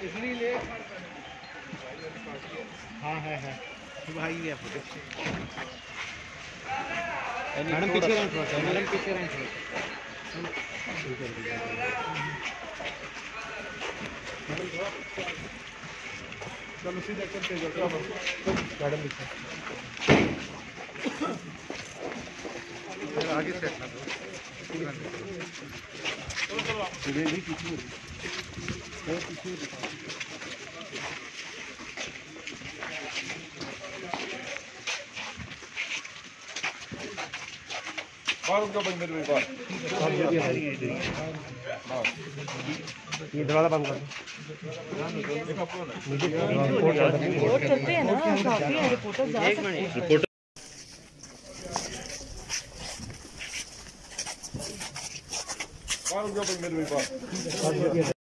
इसलिए हाँ है भाई है मैडम पीछे रहें थोड़ा सा, मैडम पीछे रहें थोड़ा चलो सीधा करते जाओ मैडम पीछे आगे से चलो बाहर उनका बंद कर दो ये दरवाजा बंद कर रिपोर्ट करते हैं ना काफी रिपोर्टर जा सकते हैं बाहर उनका बंद कर दो